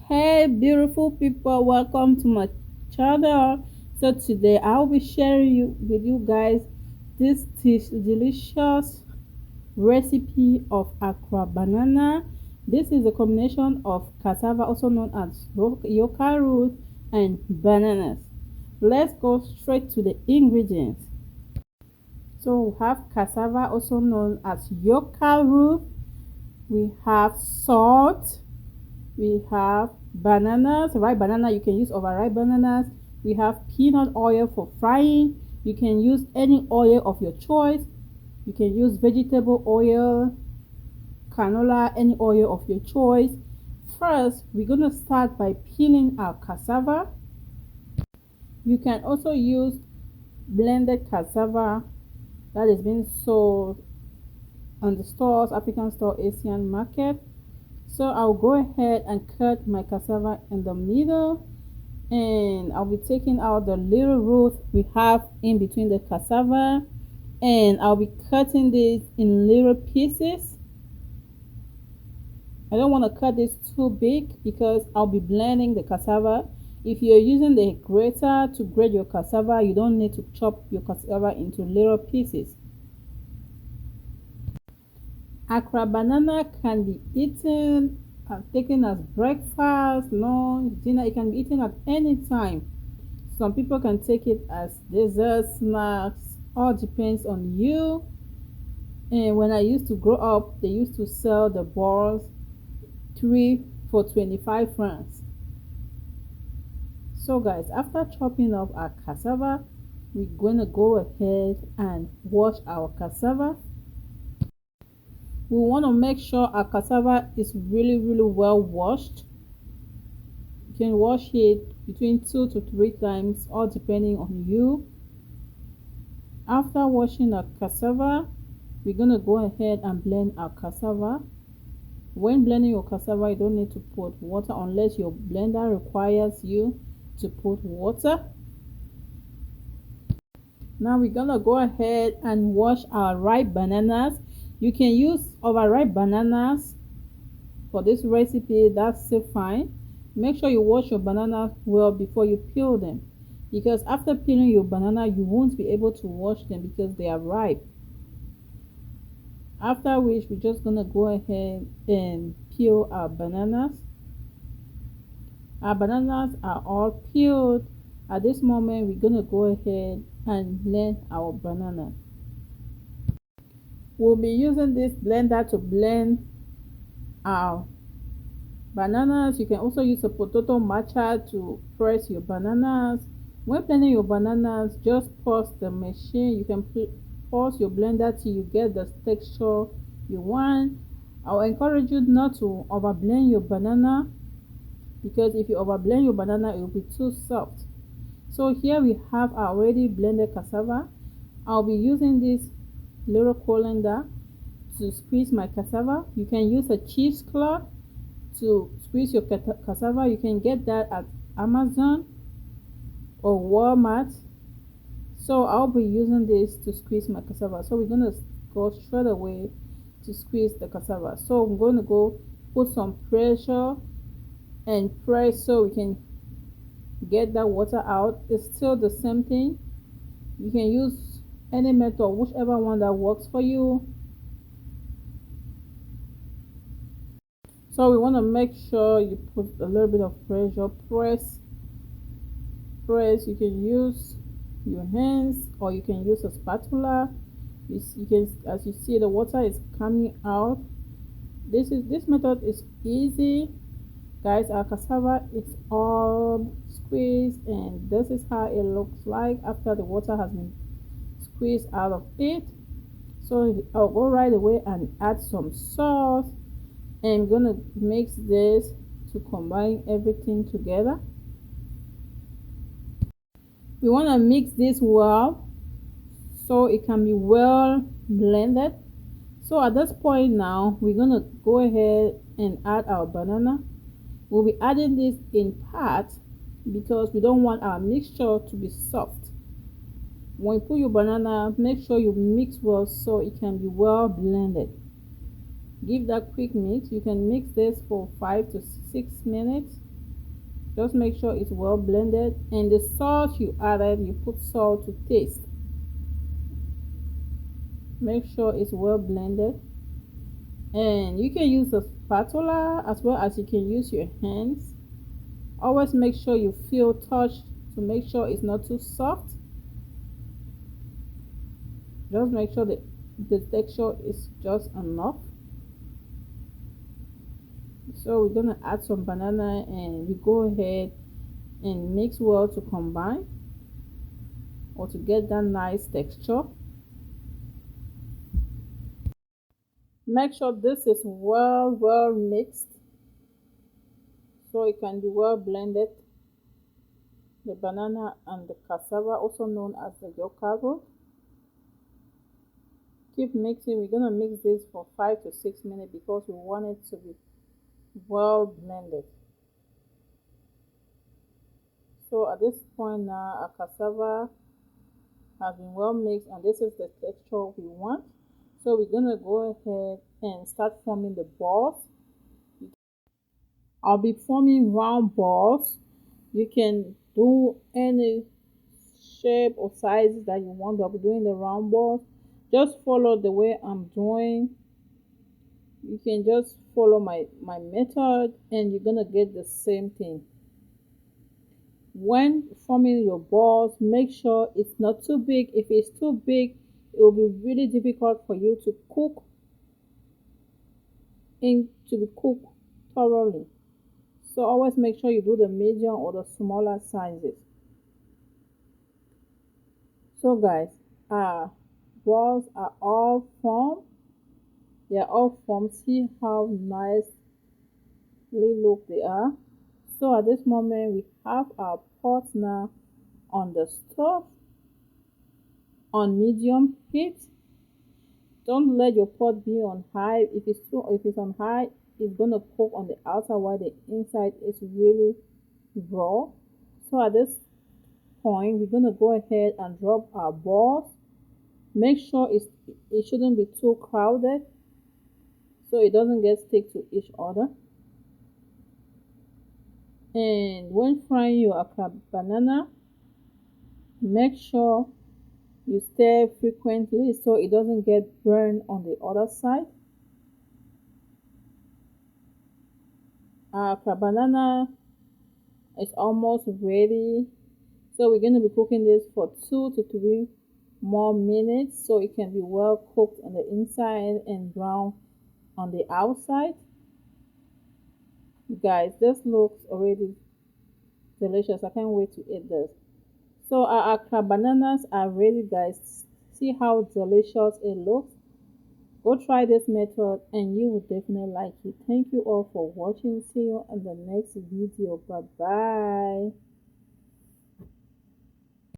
Hey, beautiful people, welcome to my channel. So today I'll be sharing with you guys this delicious recipe of Accra banana. This is a combination of cassava, also known as yucca root, and bananas. Let's go straight to the ingredients. So we have cassava, also known as yucca root. We have salt. We have bananas, ripe banana. You can use overripe bananas. We have peanut oil for frying. You can use any oil of your choice. You can use vegetable oil, canola, any oil of your choice. First, we're going to start by peeling our cassava. You can also use blended cassava that is being sold on the stores, African store, Asian market. So I'll go ahead and cut my cassava in the middle, and I'll be taking out the little root we have in between the cassava, and I'll be cutting this in little pieces. I don't want to cut this too big because I'll be blending the cassava. If you're using the grater to grate your cassava, you don't need to chop your cassava into little pieces. Accra banana can be eaten taken as breakfast, lunch, dinner. It can be eaten at any time. Some people can take it as dessert, snacks. All depends on you. And when I used to grow up, they used to sell the balls three for 25 francs. So guys, after chopping up our cassava, we're gonna go ahead and wash our cassava. We want to make sure our cassava is really well washed. You can wash it between 2 to 3 times, all depending on you. After washing our cassava, we're going to go ahead and blend our cassava. When blending your cassava, you don't need to put water unless your blender requires you to put water. Now we're going to go ahead and wash our ripe bananas. You can use overripe bananas for this recipe, that's still fine. Make sure you wash your banana well before you peel them, because after peeling your banana you won't be able to wash them because they are ripe. After which, we're just gonna go ahead and peel our bananas. Our bananas are all peeled. At this moment, we're gonna go ahead and blend our banana. We'll be using this blender to blend our bananas. You can also use a potato masher to press your bananas. When blending your bananas, just pause the machine. You can pause your blender till you get the texture you want. I'll encourage you not to over blend your banana, because if you over blend your banana, it will be too soft. So here we have our already blended cassava. I'll be using this little colander to squeeze my cassava. You can use a cheesecloth to squeeze your cassava. You can get that at Amazon or Walmart. So I'll be using this to squeeze my cassava. So we're gonna go straight away to squeeze the cassava. So I'm going to go put some pressure and press so we can get that water out. It's still the same thing. You can use any method, whichever one that works for you. So we want to make sure you put a little bit of pressure. Press. You can use your hands or you can use a spatula. You can, as you see, the water is coming out. This method is easy, guys. Our cassava is all squeezed, and this is how it looks like after the water has been squeezed out of it. So I'll go right away and add some salt. I'm gonna mix this to combine everything together. We want to mix this well so it can be well blended. So at this point now, we're gonna go ahead and add our banana. We'll be adding this in parts because we don't want our mixture to be soft. When you put your banana, make sure you mix well so it can be well blended. Give that quick mix. You can mix this for 5 to 6 minutes. Just make sure it's well blended, and the salt you added, you put salt to taste. Make sure it's well blended, and you can use a spatula as well as you can use your hands. Always make sure you feel touch to make sure it's not too soft. Just make sure that the texture is just enough. So we're gonna add some banana and we go ahead and mix well to combine or to get that nice texture. Make sure this is well mixed so it can be well blended. The banana and the cassava, also known as the yokaro. Keep mixing. We're gonna mix this for 5 to 6 minutes because we want it to be well blended. So at this point now, our cassava has been well mixed and this is the texture we want. So we're gonna go ahead and start forming the balls. I'll be forming round balls. You can do any shape or sizes that you want. I'll be doing the round balls. Just follow the way I'm doing. You can just follow my method and you're gonna get the same thing. When forming your balls, make sure it's not too big. If it's too big, it will be really difficult for you to cook in to be cooked thoroughly. So always make sure you do the medium or the smaller sizes. So guys, our balls are all formed. They are all formed. See how nicely look they are. So at this moment we have our pot now on the stove on medium heat. Don't let your pot be on high. If it's on high, it's gonna cook on the outside while the inside is really raw. So at this point, we're gonna go ahead and drop our balls. Make sure it shouldn't be too crowded so it doesn't get stick to each other. And when frying your Accra banana, make sure you stir frequently so it doesn't get burned on the other side. Our Accra banana is almost ready. So we're going to be cooking this for 2 to 3 more minutes so it can be well cooked on the inside and brown on the outside. Guys, this looks already delicious. I can't wait to eat this. So our Accra bananas are ready, guys. See how delicious it looks. Go try this method and you will definitely like it. Thank you all for watching. See you in the next video. Bye bye.